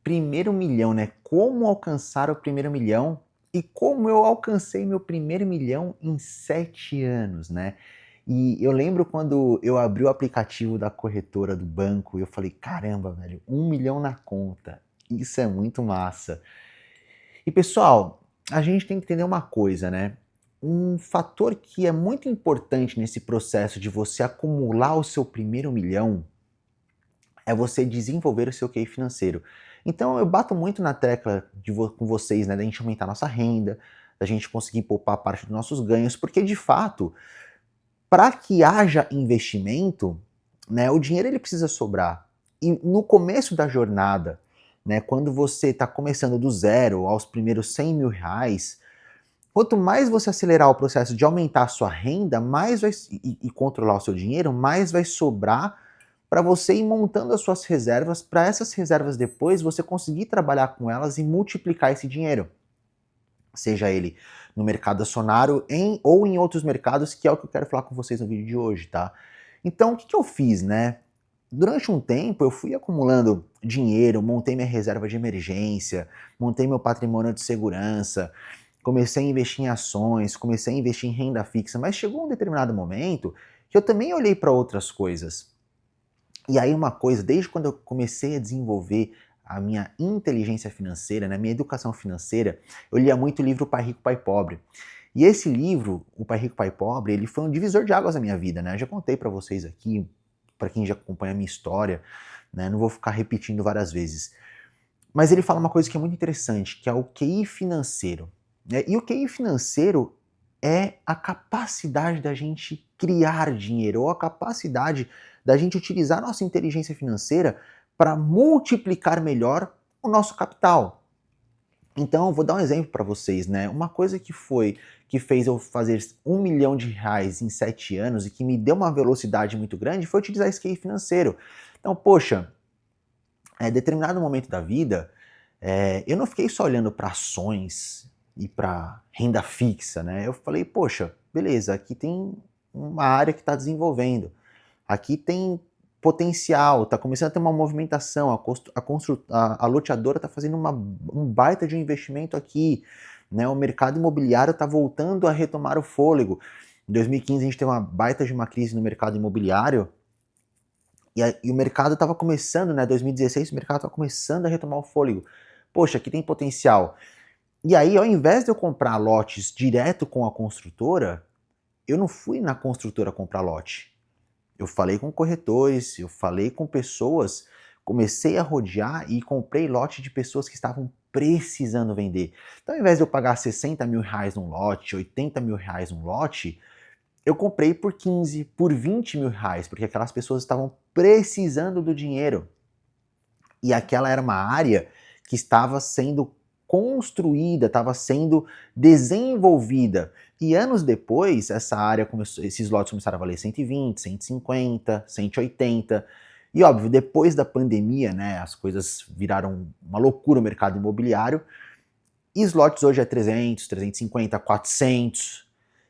primeiro milhão, né? Como alcançar o primeiro milhão e como eu alcancei meu primeiro milhão em 7 anos, né? E eu lembro quando eu abri o aplicativo da corretora do banco, eu falei, caramba, velho, 1 milhão na conta. Isso é muito massa. E pessoal, a gente tem que entender uma coisa, né? Um fator que é muito importante nesse processo de você acumular o seu primeiro milhão é você desenvolver o seu QI financeiro. Então eu bato muito na tecla com vocês, né, da gente aumentar nossa renda, da gente conseguir poupar parte dos nossos ganhos, porque de fato, para que haja investimento, né, o dinheiro ele precisa sobrar. E no começo da jornada, né, quando você está começando do zero aos primeiros 100 mil reais, quanto mais você acelerar o processo de aumentar a sua renda, mais vai, e controlar o seu dinheiro, mais vai sobrar para você ir montando as suas reservas, para essas reservas depois você conseguir trabalhar com elas e multiplicar esse dinheiro. Seja ele no mercado acionário ou em outros mercados, que é o que eu quero falar com vocês no vídeo de hoje, tá? Então, o que eu fiz, né? Durante um tempo eu fui acumulando dinheiro, montei minha reserva de emergência, montei meu patrimônio de segurança, comecei a investir em ações, comecei a investir em renda fixa, mas chegou um determinado momento que eu também olhei para outras coisas. E aí uma coisa, desde quando eu comecei a desenvolver a minha inteligência financeira, né, minha educação financeira, eu lia muito o livro Pai Rico, Pai Pobre. E esse livro, O Pai Rico, Pai Pobre, ele foi um divisor de águas na minha vida, né? Eu já contei para vocês aqui, para quem já acompanha a minha história, né? Não vou ficar repetindo várias vezes. Mas ele fala uma coisa que é muito interessante, que é o QI financeiro, né? E o QI financeiro é a capacidade da gente criar dinheiro, ou a capacidade da gente utilizar nossa inteligência financeira para multiplicar melhor o nosso capital. Então, eu vou dar um exemplo para vocês, né? Uma coisa que fez eu fazer 1 milhão de reais em 7 anos e que me deu uma velocidade muito grande foi utilizar esse QI financeiro. Então, poxa, determinado momento da vida, eu não fiquei só olhando para ações e para renda fixa, né? Eu falei, poxa, beleza, aqui tem uma área que está desenvolvendo, aqui tem potencial, está começando a ter uma movimentação, a loteadora está fazendo um baita de um investimento aqui, né? O mercado imobiliário está voltando a retomar o fôlego. Em 2015 a gente teve uma baita de uma crise no mercado imobiliário, e o mercado estava começando, né? 2016 o mercado estava começando a retomar o fôlego. Poxa, aqui tem potencial. E aí, ao invés de eu comprar lotes direto com a construtora, eu não fui na construtora comprar lote. Eu falei com corretores, eu falei com pessoas, comecei a rodear e comprei lote de pessoas que estavam precisando vender. Então, ao invés de eu pagar 60 mil reais num lote, 80 mil reais num lote, eu comprei por 15, por 20 mil reais, porque aquelas pessoas estavam precisando do dinheiro. E aquela era uma área que estava sendo construída, estava sendo desenvolvida. E anos depois, essa área começou, esses lotes começaram a valer 120, 150, 180. E óbvio, depois da pandemia, né, as coisas viraram uma loucura o mercado imobiliário. E os lotes hoje é 300, 350, 400.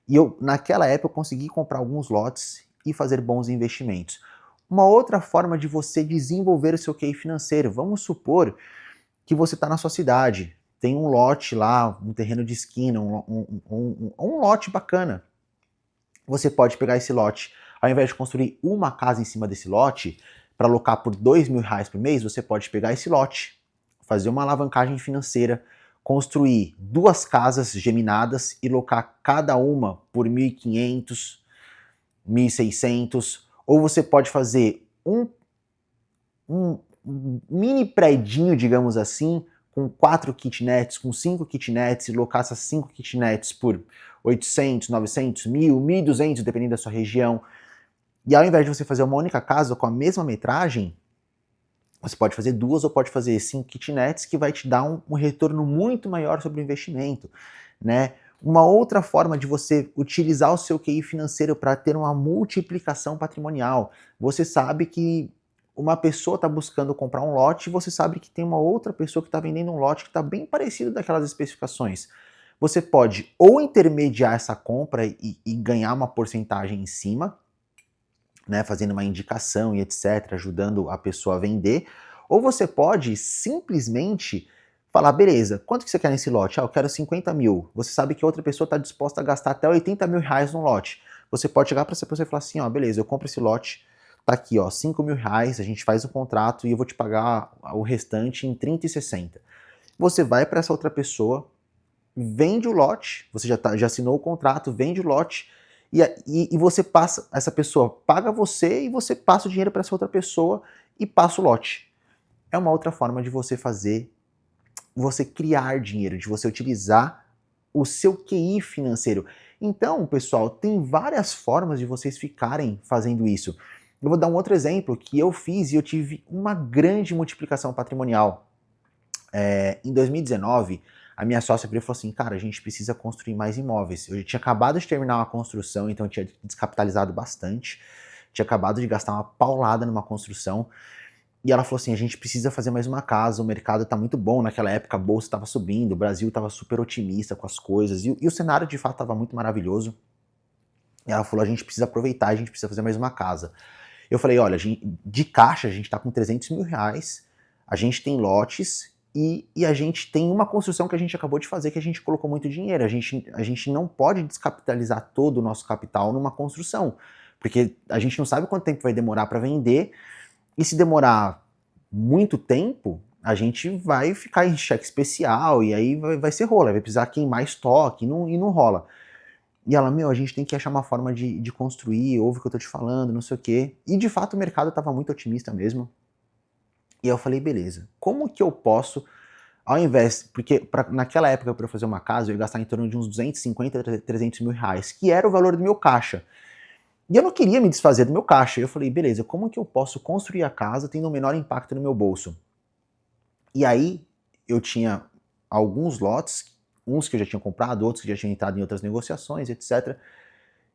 E naquela época eu consegui comprar alguns lotes e fazer bons investimentos. Uma outra forma de você desenvolver o seu QI financeiro, vamos supor que você está na sua cidade, tem um lote lá, um terreno de esquina, um lote bacana. Você pode pegar esse lote, ao invés de construir uma casa em cima desse lote, para alocar por 2 mil reais por mês, você pode pegar esse lote, fazer uma alavancagem financeira, construir 2 casas geminadas e locar cada uma por 1.500, 1.600, ou você pode fazer um mini predinho, digamos assim, com 4 kitnets, com 5 kitnets, e locar essas 5 kitnets por 800, 900, 1.000, 1.200, dependendo da sua região. E ao invés de você fazer uma única casa com a mesma metragem, você pode fazer 2 ou pode fazer 5 kitnets, que vai te dar um retorno muito maior sobre o investimento, né? Uma outra forma de você utilizar o seu QI financeiro para ter uma multiplicação patrimonial. Você sabe que uma pessoa está buscando comprar um lote e você sabe que tem uma outra pessoa que está vendendo um lote que está bem parecido daquelas especificações. Você pode ou intermediar essa compra e ganhar uma porcentagem em cima, né, fazendo uma indicação e etc., ajudando a pessoa a vender, Ou você pode simplesmente falar, beleza, quanto que você quer nesse lote? Ah, eu quero 50 mil. Você sabe que outra pessoa está disposta a gastar até 80 mil reais no lote. Você pode chegar para essa pessoa e falar assim, ó, beleza, eu compro esse lote, tá aqui, ó, 5 mil reais, a gente faz o contrato e eu vou te pagar o restante em 30 e 60. Você vai para essa outra pessoa, vende o lote, você já assinou o contrato, vende o lote, e você passa, essa pessoa paga você e você passa o dinheiro para essa outra pessoa e passa o lote. É uma outra forma de você fazer, você criar dinheiro, de você utilizar o seu QI financeiro. Então, pessoal, tem várias formas de vocês ficarem fazendo isso. Eu vou dar um outro exemplo que eu fiz e eu tive uma grande multiplicação patrimonial. Em 2019, a minha sócia virou e falou assim, cara, a gente precisa construir mais imóveis. Eu tinha acabado de terminar uma construção, então eu tinha descapitalizado bastante, tinha acabado de gastar uma paulada numa construção, e ela falou assim, a gente precisa fazer mais uma casa, o mercado tá muito bom, naquela época a bolsa estava subindo, o Brasil estava super otimista com as coisas, e o cenário de fato estava muito maravilhoso. E ela falou, a gente precisa aproveitar, a gente precisa fazer mais uma casa. Eu falei, olha, de caixa a gente tá com 300 mil reais, a gente tem lotes, e a gente tem uma construção que a gente acabou de fazer que a gente colocou muito dinheiro. A gente não pode descapitalizar todo o nosso capital numa construção, porque a gente não sabe quanto tempo vai demorar para vender, e se demorar muito tempo, a gente vai ficar em cheque especial, e aí vai ser rola, vai precisar queimar estoque, e não rola. E ela, meu, a gente tem que achar uma forma de construir, ouve o que eu tô te falando, não sei o quê. E de fato o mercado tava muito otimista mesmo. E eu falei, beleza, como que eu posso, ao invés, porque naquela época para eu fazer uma casa eu ia gastar em torno de uns 250, 300 mil reais, que era o valor do meu caixa. E eu não queria me desfazer do meu caixa. Eu falei, beleza, como que eu posso construir a casa tendo o menor impacto no meu bolso? E aí eu tinha alguns lotes, uns que eu já tinha comprado, outros que já tinham entrado em outras negociações, etc.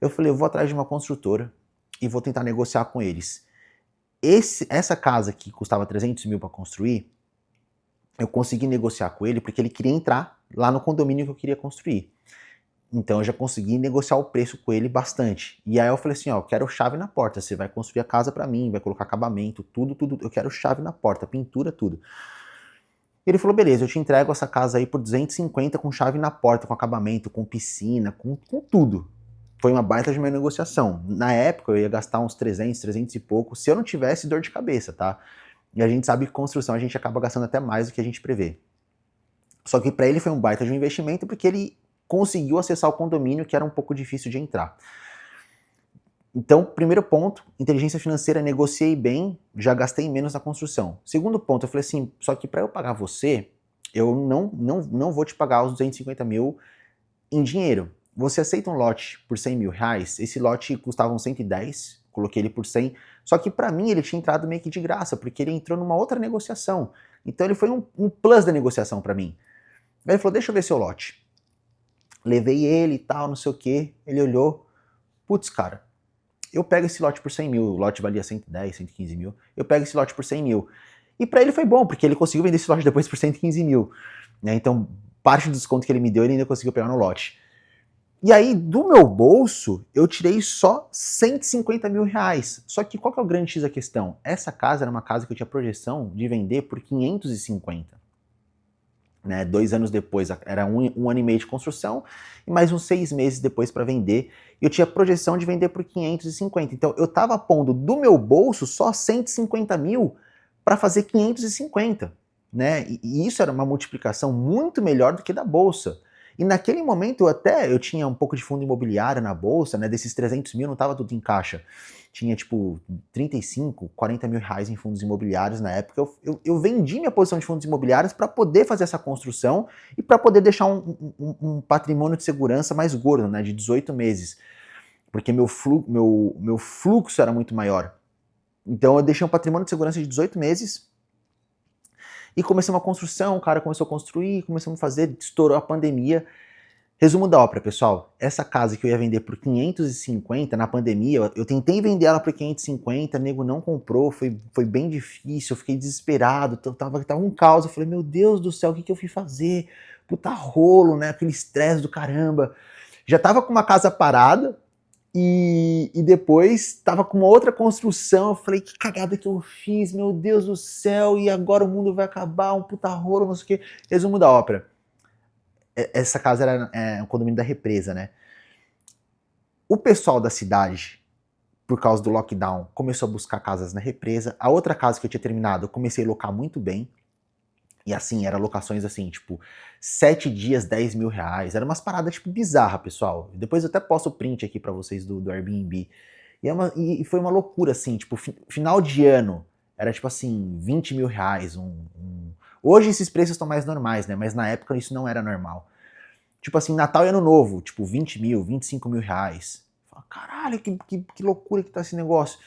Eu falei, eu vou atrás de uma construtora e vou tentar negociar com eles. Essa casa que custava 300 mil para construir, eu consegui negociar com ele porque ele queria entrar lá no condomínio que eu queria construir. Então eu já consegui negociar o preço com ele bastante. E aí eu falei assim, ó, eu quero chave na porta, você vai construir a casa para mim, vai colocar acabamento, tudo, eu quero chave na porta, pintura, tudo. Ele falou, beleza, eu te entrego essa casa aí por 250 com chave na porta, com acabamento, com piscina, com tudo. Foi uma baita de uma negociação. Na época eu ia gastar uns 300 e pouco, se eu não tivesse dor de cabeça, tá? E a gente sabe que construção a gente acaba gastando até mais do que a gente prevê. Só que para ele foi um baita de um investimento porque ele conseguiu acessar o condomínio que era um pouco difícil de entrar. Então, primeiro ponto, inteligência financeira, negociei bem, já gastei menos na construção. Segundo ponto, eu falei assim, só que para eu pagar você, eu não vou te pagar os 250 mil em dinheiro. Você aceita um lote por 100 mil reais? Esse lote custava uns 110, coloquei ele por 100, só que para mim ele tinha entrado meio que de graça, porque ele entrou numa outra negociação. Então ele foi um plus da negociação para mim. Aí ele falou, deixa eu ver seu lote. Levei ele e tal, não sei o que, ele olhou, putz, cara, eu pego esse lote por 100 mil, o lote valia 110, 115 mil, eu pego esse lote por 100 mil. E para ele foi bom, porque ele conseguiu vender esse lote depois por 115 mil. Né? Então, parte do desconto que ele me deu, ele ainda conseguiu pegar no lote. E aí, do meu bolso, eu tirei só 150 mil reais. Só que qual que é o grande X da questão? Essa casa era uma casa que eu tinha projeção de vender por 550. Né, 2 anos depois, era um ano e meio de construção, e mais uns 6 meses depois para vender, e eu tinha projeção de vender por 550. Então eu estava pondo do meu bolso só 150 mil para fazer 550. Né? E isso era uma multiplicação muito melhor do que da bolsa. E naquele momento eu tinha um pouco de fundo imobiliário na bolsa, né? Desses 300 mil não estava tudo em caixa. Tinha tipo 35, 40 mil reais em fundos imobiliários na época. Eu vendi minha posição de fundos imobiliários para poder fazer essa construção e para poder deixar um patrimônio de segurança mais gordo, né? De 18 meses. Porque meu fluxo era muito maior. Então eu deixei um patrimônio de segurança de 18 meses e comecei uma construção, o cara começou a construir, começamos a fazer, estourou a pandemia. Resumo da ópera, pessoal, essa casa que eu ia vender por 550 na pandemia, eu tentei vender ela por 550, nego não comprou, foi bem difícil, eu fiquei desesperado, tava um caos, eu falei, meu Deus do céu, o que eu fui fazer? Puta rolo, né, aquele estresse do caramba. Já tava com uma casa parada, E depois tava com uma outra construção, eu falei, que cagada que eu fiz, meu Deus do céu, e agora o mundo vai acabar, um puta rolo, não sei o quê. Resumo da ópera. Essa casa era um condomínio da Represa, né? O pessoal da cidade, por causa do lockdown, começou a buscar casas na Represa. A outra casa que eu tinha terminado, eu comecei a locar muito bem. E assim, era locações assim, tipo, 7 dias, 10 mil reais. Era umas paradas, tipo, bizarra, pessoal. Depois eu até posto o print aqui pra vocês do Airbnb. E foi uma loucura, assim, tipo, final de ano, era tipo assim, 20 mil reais. Hoje esses preços estão mais normais, né? Mas na época isso não era normal. Tipo assim, Natal e Ano Novo, tipo, 20 mil, 25 mil reais. Fala, caralho, que loucura que tá esse negócio.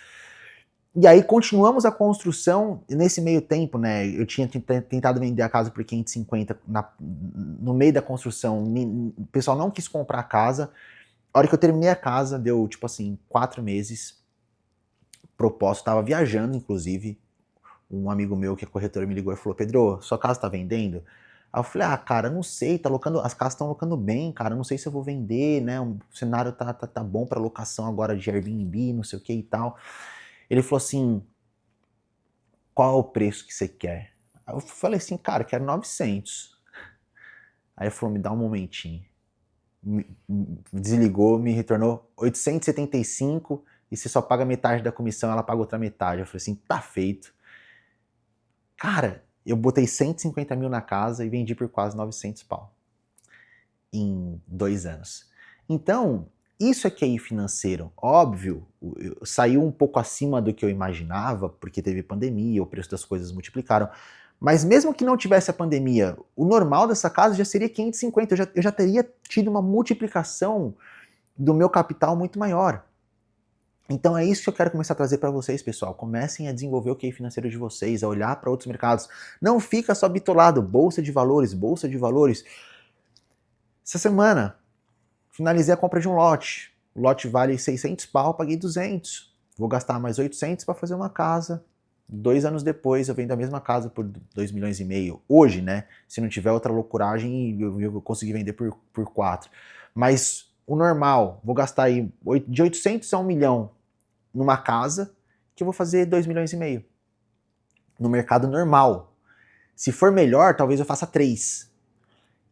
E aí continuamos a construção, nesse meio tempo, né, eu tinha tentado vender a casa por 550 no meio da construção, o pessoal não quis comprar a casa, a hora que eu terminei a casa, deu tipo assim, 4 meses, propósito, tava viajando inclusive, um amigo meu que é corretor me ligou e falou, Pedro, sua casa tá vendendo? Aí eu falei, ah, cara, não sei, tá locando, as casas estão locando bem, cara, não sei se eu vou vender, né, o cenário tá bom pra locação agora de Airbnb, não sei o que e tal. Ele falou assim, qual é o preço que você quer? Aí eu falei assim, cara, quero 900. Aí ele falou, me dá um momentinho. Desligou, me retornou 875 e você só paga metade da comissão, ela paga outra metade. Eu falei assim, tá feito. Cara, eu botei 150 mil na casa e vendi por quase 900 pau. Em 2 anos. Então, isso é QI financeiro. Óbvio, saiu um pouco acima do que eu imaginava, porque teve pandemia, o preço das coisas multiplicaram. Mas mesmo que não tivesse a pandemia, o normal dessa casa já seria 550. Eu já teria tido uma multiplicação do meu capital muito maior. Então é isso que eu quero começar a trazer para vocês, pessoal. Comecem a desenvolver o QI financeiro de vocês, a olhar para outros mercados. Não fica só bitolado, bolsa de valores, bolsa de valores. Essa semana, finalizei a compra de um lote. O lote vale 600 pau, paguei 200. Vou gastar mais 800 para fazer uma casa. 2 anos depois eu vendo a mesma casa por 2 milhões e meio. Hoje, né? Se não tiver outra loucuragem, eu consegui vender por 4. Mas o normal, vou gastar aí de 800 a 1 milhão numa casa que eu vou fazer 2 milhões e meio. No mercado normal. Se for melhor, talvez eu faça 3.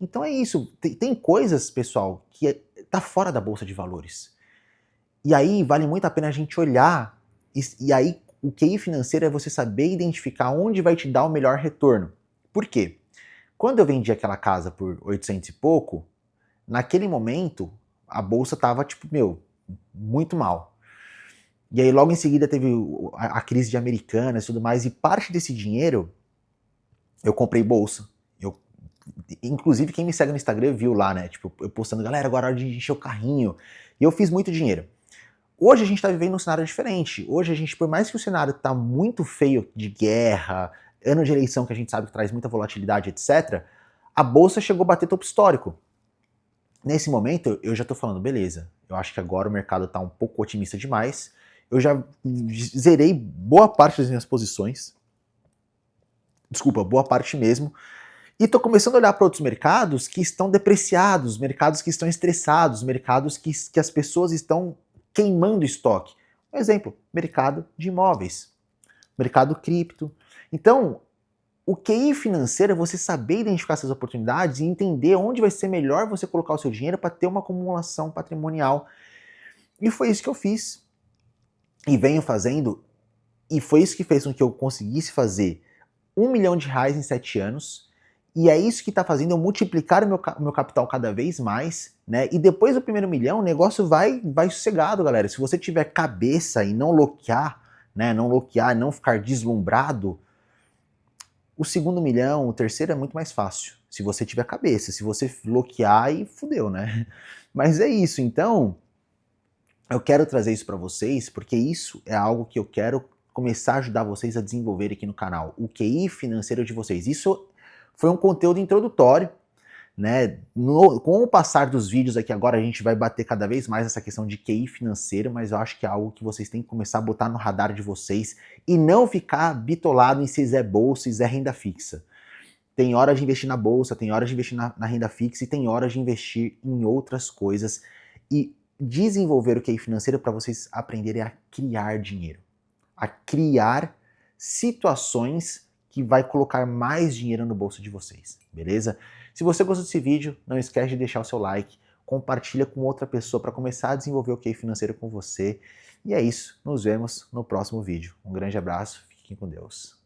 Então é isso. Tem coisas, pessoal, que tá fora da bolsa de valores. E aí vale muito a pena a gente olhar. E aí o QI financeiro é você saber identificar onde vai te dar o melhor retorno. Por quê? Quando eu vendi aquela casa por 800 e pouco, naquele momento a bolsa tava tipo, meu, muito mal. E aí logo em seguida teve a crise de Americanas e tudo mais, e parte desse dinheiro eu comprei bolsa. Inclusive, quem me segue no Instagram viu lá, né? Tipo, eu postando, galera, agora é hora de encher o carrinho. E eu fiz muito dinheiro. Hoje a gente tá vivendo um cenário diferente. Hoje a gente, por mais que o cenário tá muito feio de guerra, ano de eleição que a gente sabe que traz muita volatilidade, etc., a bolsa chegou a bater topo histórico. Nesse momento, eu já tô falando, beleza, eu acho que agora o mercado tá um pouco otimista demais. Eu já zerei boa parte das minhas posições. Desculpa, boa parte mesmo. E estou começando a olhar para outros mercados que estão depreciados, mercados que estão estressados, mercados que as pessoas estão queimando estoque. Um exemplo, mercado de imóveis, mercado cripto. Então, o QI financeiro é você saber identificar essas oportunidades e entender onde vai ser melhor você colocar o seu dinheiro para ter uma acumulação patrimonial. E foi isso que eu fiz. E venho fazendo, e foi isso que fez com que eu conseguisse fazer R$1 milhão em 7 anos. E é isso que está fazendo eu multiplicar o meu capital cada vez mais, né? E depois do primeiro milhão, o negócio vai sossegado, galera. Se você tiver cabeça e não loquear, né? Não loquear, não ficar deslumbrado, o segundo milhão, o terceiro é muito mais fácil. Se você tiver cabeça. Se você loquear, aí fudeu, né? Mas é isso. Então, eu quero trazer isso para vocês, porque isso é algo que eu quero começar a ajudar vocês a desenvolver aqui no canal. O QI financeiro de vocês. Isso foi um conteúdo introdutório, né? Com o passar dos vídeos aqui agora, a gente vai bater cada vez mais essa questão de QI financeiro, mas eu acho que é algo que vocês têm que começar a botar no radar de vocês e não ficar bitolado em se é bolsa e se é renda fixa. Tem hora de investir na bolsa, tem hora de investir na renda fixa e tem hora de investir em outras coisas. E desenvolver o QI financeiro para vocês aprenderem a criar dinheiro, a criar situações que vai colocar mais dinheiro no bolso de vocês, beleza? Se você gostou desse vídeo, não esquece de deixar o seu like, compartilha com outra pessoa para começar a desenvolver o QI financeiro com você. E é isso, nos vemos no próximo vídeo. Um grande abraço, fiquem com Deus.